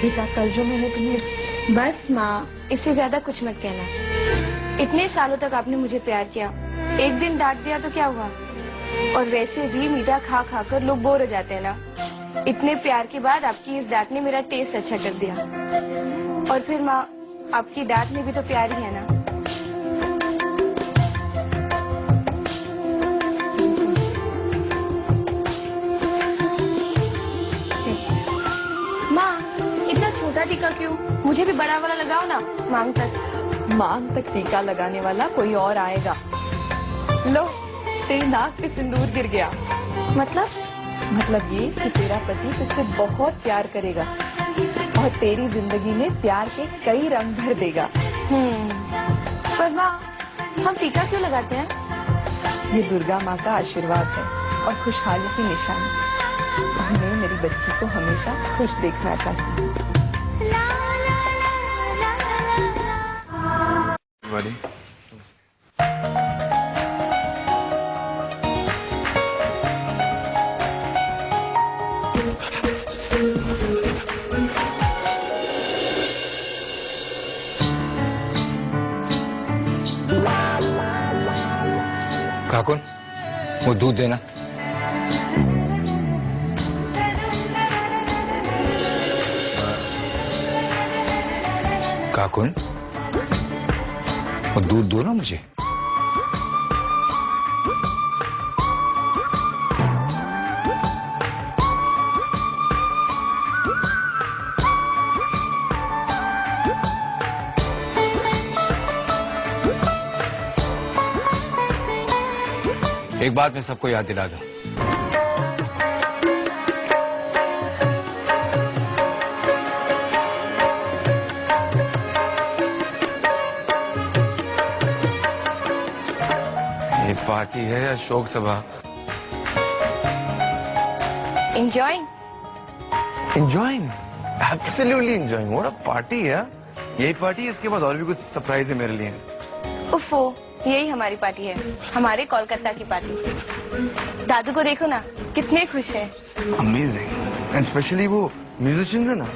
बेटा कल जो मैंने तुम्हें। बस माँ, इससे ज्यादा कुछ मत कहना। इतने सालों तक आपने मुझे प्यार किया, एक दिन डांट दिया तो क्या हुआ? और वैसे भी मीठा खा खा कर लोग बोर हो जाते हैं ना। इतने प्यार के बाद आपकी इस डांट ने मेरा टेस्ट अच्छा कर दिया। और फिर माँ, आपकी डांट में भी तो प्यार ही है ना। माँ, इतना छोटा टीका क्यों? मुझे भी बड़ा वाला लगाओ ना, मांग तक। मांग तक टीका लगाने वाला कोई और आएगा। लो, तेरी नाक पे सिंदूर गिर गया। मतलब ये कि तेरा पति तुझसे बहुत प्यार करेगा और तेरी जिंदगी में प्यार के कई रंग भर देगा। पर माँ, हम टीका क्यों लगाते हैं? ये दुर्गा माँ का आशीर्वाद है और खुशहाली की निशानी। मैं मेरी बच्ची को हमेशा खुश देखना चाहती हूँ। काकुन, वो दूध देना। काकुन, वो दूध दो ना मुझे। एक बात मैं सबको याद दिला दूं। ये पार्टी है या शोक सभा? Enjoying? Enjoying? Absolutely enjoying. What a party है। यही पार्टी, इसके बाद और भी कुछ सरप्राइज है मेरे लिए। उफ़ो, यही हमारी पार्टी है, हमारे कोलकाता की पार्टी। दादू को देखो ना, कितने खुश हैं। अमेजिंग। एंड स्पेशली वो म्यूजिशियंस है ना,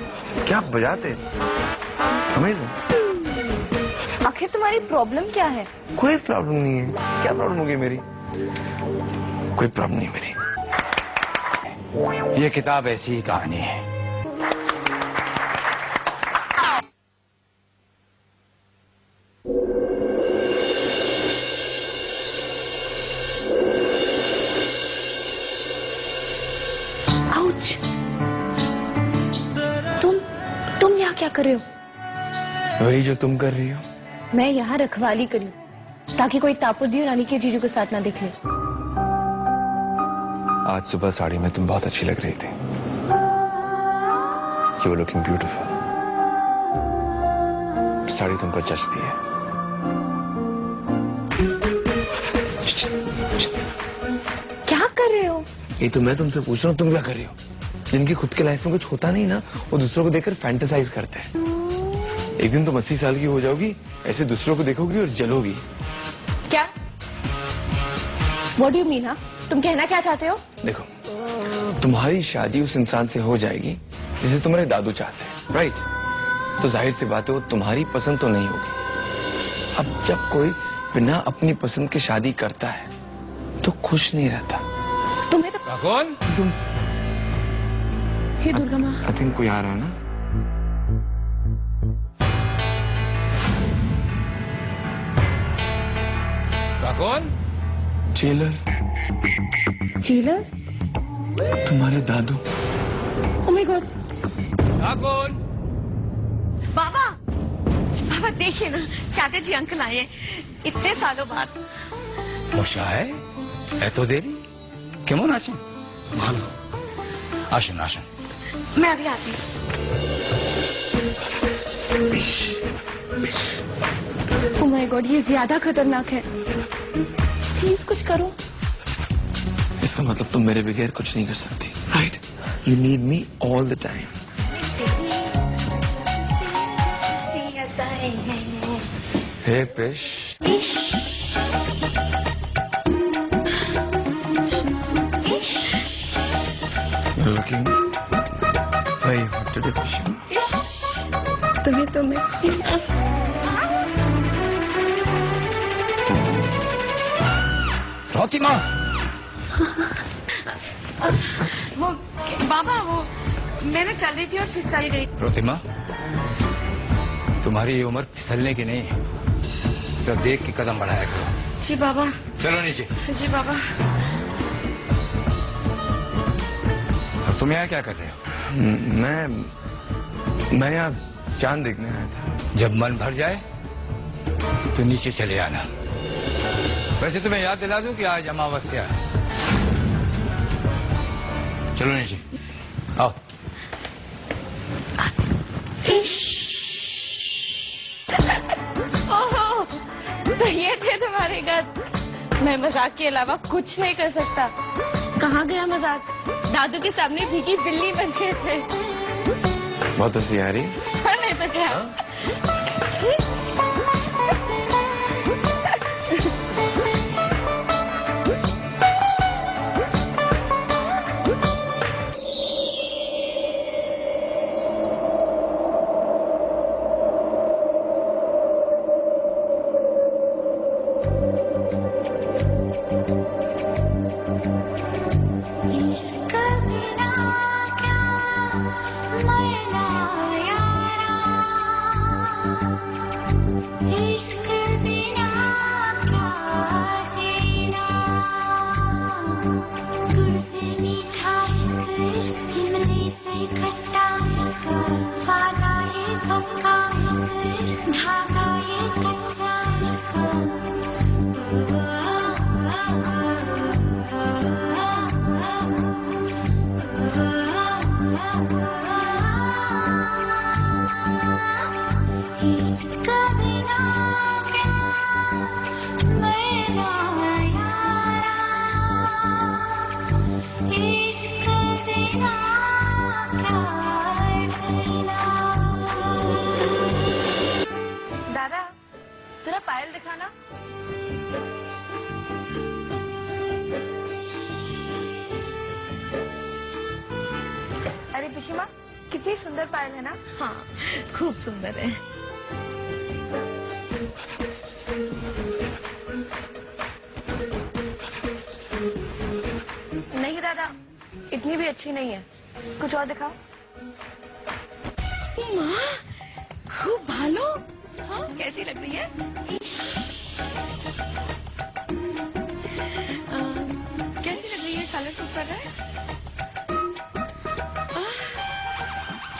क्या बजाते हैं। अमेजिंग। आखिर तुम्हारी प्रॉब्लम क्या है? कोई प्रॉब्लम नहीं है। क्या प्रॉब्लम होगी मेरी? कोई प्रॉब्लम नहीं मेरी। ये किताब ऐसी ही कहानी है। आउच! तुम यहाँ क्या कर रहे हो? वही जो तुम कर रही हो। मैं यहाँ रखवाली करी ताकि कोई तापुदी रानी के जीजू के साथ ना देख ले। आज सुबह साड़ी में तुम बहुत अच्छी लग रही थी। You were looking beautiful. Sari तुम पर जचती है। क्या कर रहे हो? ये तो मैं तुमसे पूछ रहा हूँ, तुम क्या कर रही हो? जिनकी खुद के लाइफ में कुछ होता नहीं ना, वो दूसरों को देखकर फैंटेसाइज करते हैं। एक दिन तुम 80 साल की हो जाओगी, ऐसे दूसरों को देखोगी और जलोगी। क्या? What do you mean, हाँ? तुम कहना क्या चाहते हो? देखो, तुम्हारी शादी उस इंसान से हो जाएगी जिसे तुम्हारे दादू चाहते हैं, राइट? तो जाहिर सी बात है वो तुम्हारी पसंद तो नहीं होगी। अब जब कोई बिना अपनी पसंद की शादी करता है तो खुश नहीं रहता। तुम्हें तो कौन? तुम हे दुर्गा माँ। आई थिंक कोई आ रहा है ना। कौन? जेलर। जेलर? तुम्हारे दादू। Oh my God. कौन? बाबा, बाबा देखिए ना, चाचा जी अंकल आए इतने सालों बाद। মশা এত দেরি কেমন আছেন? ভালো। আসুন আসুন। मैं अभी आती हूँ। ओह माय गॉड, ये ज्यादा खतरनाक है। प्लीज कुछ करो। इसका मतलब तुम मेरे बगैर कुछ नहीं कर सकती, right? You need me all the time. Hey पिश। You're looking very hot. Luck today पिशिमा। तुम्हें तो मैं फातिमा, वो बाबा वो मैं ना चल रही थी और फिसल गई। फातिमा, तुम्हारी ये उम्र फिसलने की नहीं है, तो देख के कदम बढ़ाया करो। जी बाबा। चलो नीचे। जी बाबा। और तुम यहाँ क्या कर रहे हो? मैं यहाँ चांद देखने आया था। जब मन भर जाए तो नीचे चले आना। वैसे तुम्हें याद दिला दूं कि आज अमावस्या है। चलो नीचे आओ। ओहो, तो ये थे तुम्हारे गद्स। मैं मजाक के अलावा कुछ नहीं कर सकता। कहाँ गया मजाक? दादू के सामने भीगी बिल्ली बन गए थे। बहुत हंसी आ रही। नहीं तो क्या। दादा, जरा पायल दिखाना। अरे पिशिमा, कितनी सुंदर पायल है ना? हाँ, खूब सुंदर है। नहीं दादा, इतनी भी अच्छी नहीं है। कुछ और दिखाओ। माँ, खूब भालो। हाँ, कैसी लग रही है? कैसी लग रही है? कलर सूट कर रहा है?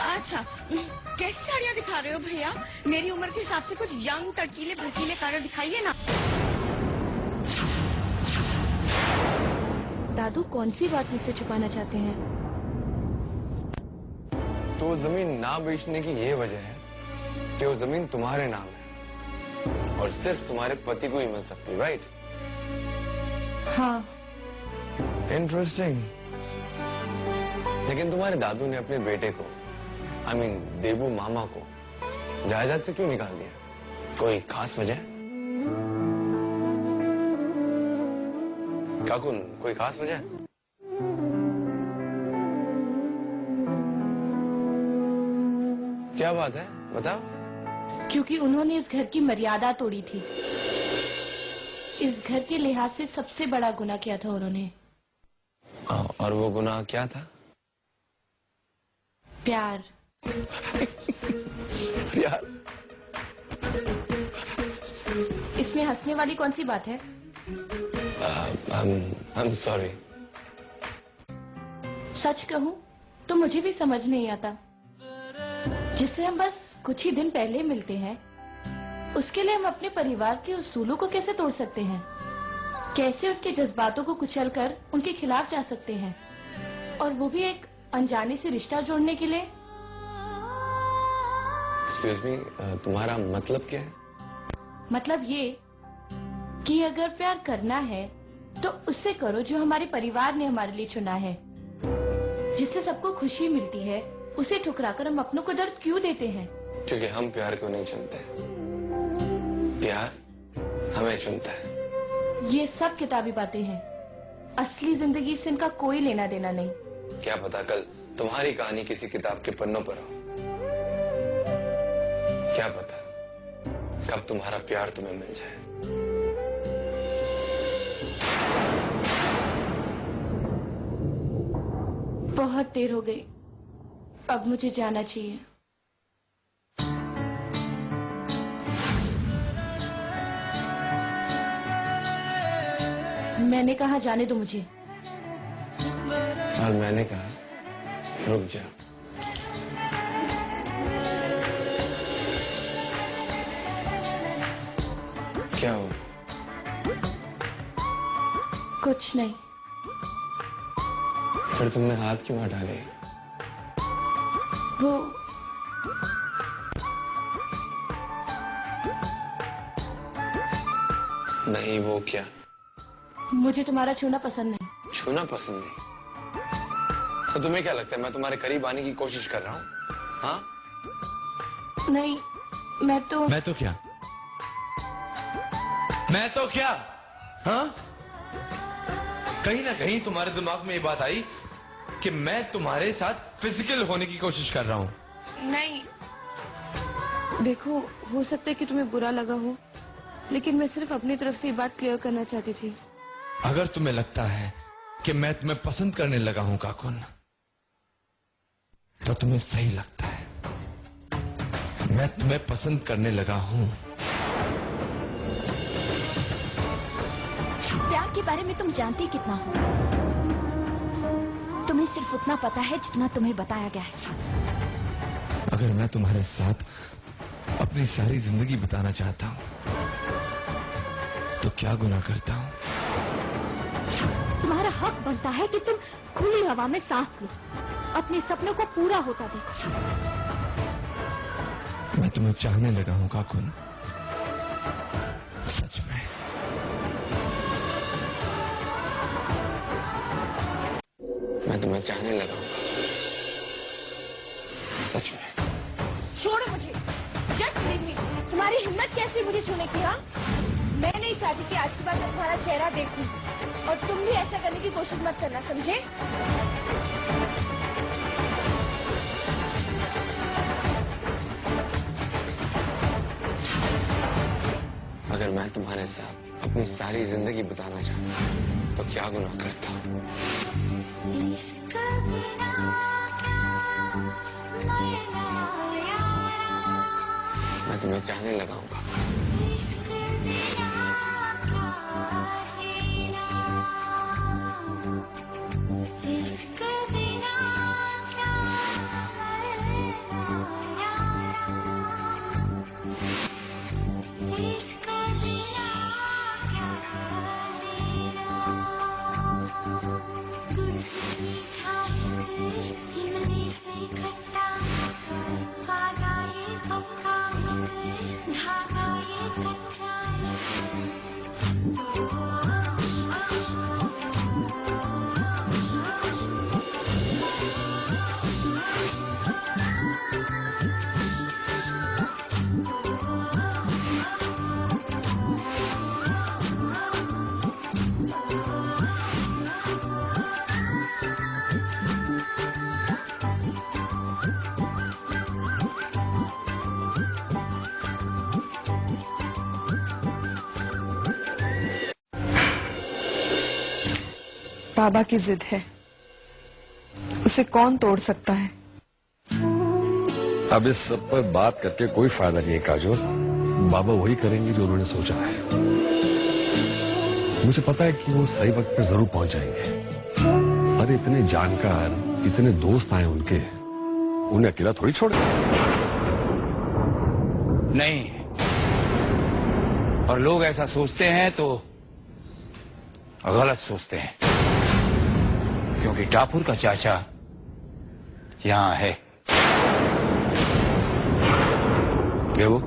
अच्छा, कैसी साड़ियाँ दिखा रहे हो भैया? मेरी उम्र के हिसाब से कुछ यंग तड़कीले भड़कीले कलर दिखाइए ना। दादू कौन सी बात मुझसे छुपाना चाहते हैं? तो जमीन ना बेचने की ये वजह है कि वो जमीन तुम्हारे नाम है और सिर्फ तुम्हारे पति को ही मिल सकती है, राइट? हाँ। इंटरेस्टिंग। लेकिन तुम्हारे दादू ने अपने बेटे को, I mean, देबू मामा को जायदाद से क्यों निकाल दिया? कोई खास वजह? काकुन, कोई खास वजह? क्या बात है, बताओ। क्योंकि उन्होंने इस घर की मर्यादा तोड़ी थी। इस घर के लिहाज से सबसे बड़ा गुनाह किया था उन्होंने। और वो गुनाह क्या था? प्यार। प्यार? इसमें हंसने वाली कौन सी बात है? I'm sorry. सच कहूं तो मुझे भी समझ नहीं आता। जिससे हम बस कुछ ही दिन पहले मिलते हैं, उसके लिए हम अपने परिवार के उसूलों को कैसे तोड़ सकते हैं? कैसे उनके जज्बातों को कुचलकर उनके खिलाफ जा सकते हैं? और वो भी एक अनजाने से रिश्ता जोड़ने के लिए। Excuse me, तुम्हारा मतलब क्या है? मतलब ये कि अगर प्यार करना है तो उससे करो जो हमारे परिवार ने हमारे लिए चुना है। जिससे सबको खुशी मिलती है, उसे ठुकराकर हम अपनों को दर्द क्यों देते हैं? क्योंकि हम प्यार को नहीं चुनते, प्यार हमें चुनता है। ये सब किताबी बातें हैं। असली जिंदगी से इनका कोई लेना देना नहीं। क्या पता कल तुम्हारी कहानी किसी किताब के पन्नों पर हो। क्या पता कब तुम्हारा प्यार तुम्हें मिल जाए। बहुत देर हो गई, अब मुझे जाना चाहिए। मैंने कहा जाने दो मुझे। और मैंने कहा रुक जा। क्या हो? कुछ नहीं। फिर तुमने हाथ क्यों हटा लिए? वो नहीं, वो क्या? मुझे तुम्हारा छूना पसंद नहीं। छूना पसंद नहीं? तो तुम्हें क्या लगता है मैं तुम्हारे करीब आने की कोशिश कर रहा हूँ? हाँ? नहीं, मैं तो क्या? मैं तो क्या? हाँ? कहीं ना कहीं तुम्हारे दिमाग में ये बात आई कि मैं तुम्हारे साथ फिजिकल होने की कोशिश कर रहा हूँ। नहीं। देखो, हो सकता है कि तुम्हें बुरा लगा हो, लेकिन मैं सिर्फ अपनी तरफ से ये बात क्लियर करना चाहती थी। अगर तुम्हें लगता है कि मैं तुम्हें पसंद करने लगा हूं काकुन, तो तुम्हें सही लगता है। मैं तुम्हें पसंद करने लगा हूं। प्यार के बारे में तुम जानते कितना हो? तुम्हें सिर्फ उतना पता है जितना तुम्हें बताया गया है। अगर मैं तुम्हारे साथ अपनी सारी जिंदगी बिताना चाहता हूं, तो क्या गुनाह करता हूं? तुम्हारा हक बनता है कि तुम खुली हवा में सांस लो, अपने सपनों को पूरा होता देखो। मैं तुम्हें चाहने लगा हूं काकुन, सच में। मैं तुम्हें चाहने लगा हूं सच में। छोड़ो मुझे, जस्ट लीव मी। तुम्हारी हिम्मत कैसी मुझे छूने की? हाँ, मैं नहीं चाहती कि आज के बाद मैं तुम्हारा चेहरा देखूं, और तुम भी ऐसा करने की कोशिश मत करना, समझे? अगर मैं तुम्हारे साथ अपनी सारी जिंदगी बिताना चाहता तो क्या गुनाह करता हूँ? मैं तुम्हें चाहने लगा हूँ। बाबा की जिद है, उसे कौन तोड़ सकता है? अब इस सब पर बात करके कोई फायदा नहीं है काजोल। बाबा वही करेंगे जो उन्होंने सोचा है। मुझे पता है कि वो सही वक्त पर जरूर पहुंच जाएंगे। अरे इतने जानकार, इतने दोस्त आए उनके, उन्हें अकेला थोड़ी छोड़ दें। नहीं, और लोग ऐसा सोचते हैं तो गलत सोचते हैं, क्योंकि टापुर का चाचा यहां है। देवो,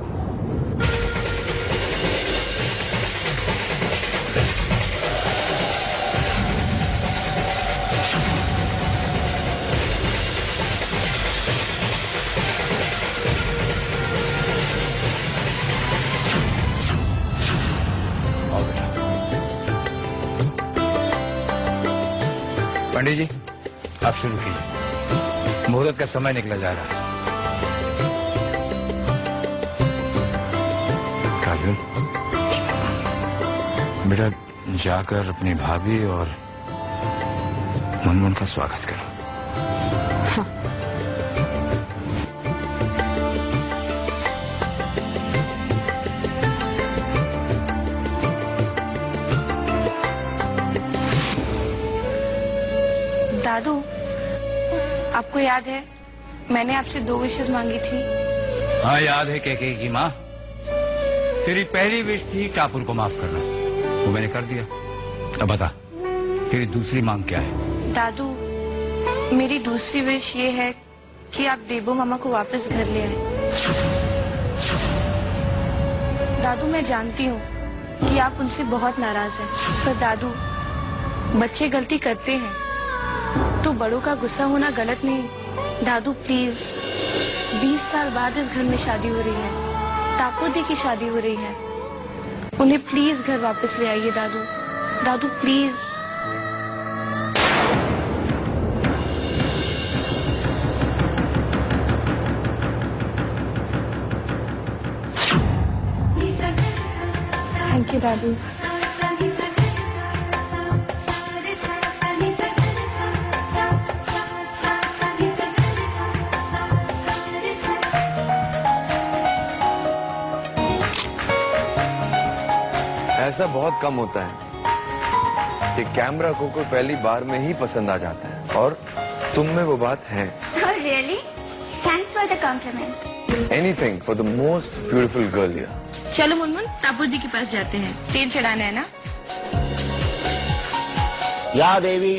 आओ बेटा। पंडित जी, आप शुरू कीजिए। मुहूर्त का समय निकला जा रहा है। काजल, बेटा जाकर अपनी भाभी और मुनमुन का स्वागत करो। दादू, आपको याद है मैंने आपसे 2 विशेष मांगी थी? हाँ याद है कैकेयी की माँ। तेरी पहली विश थी टापुर को माफ करना, वो मैंने कर दिया। अब बता तेरी दूसरी मांग क्या है? दादू, मेरी दूसरी विश ये है कि आप देबू मामा को वापस घर ले आए। दादू, मैं जानती हूँ कि आप उनसे बहुत नाराज हैं, पर दादू बच्चे गलती करते हैं तो बड़ों का गुस्सा होना गलत नहीं। दादू प्लीज, 20 साल बाद इस घर में शादी हो रही है, टापुर दी की शादी हो रही है, उन्हें प्लीज घर वापस ले आइए दादू। दादू प्लीज। थैंक यू दादू। ऐसा बहुत कम होता है कि कैमरा को कोई पहली बार में ही पसंद आ जाता है, और तुम में वो बात है। Oh, really? Thanks for the compliment. Anything for the most beautiful girl here. चलो मुनमुन, टापुर दी के पास जाते हैं, तेल चढ़ाना है ना। या देवी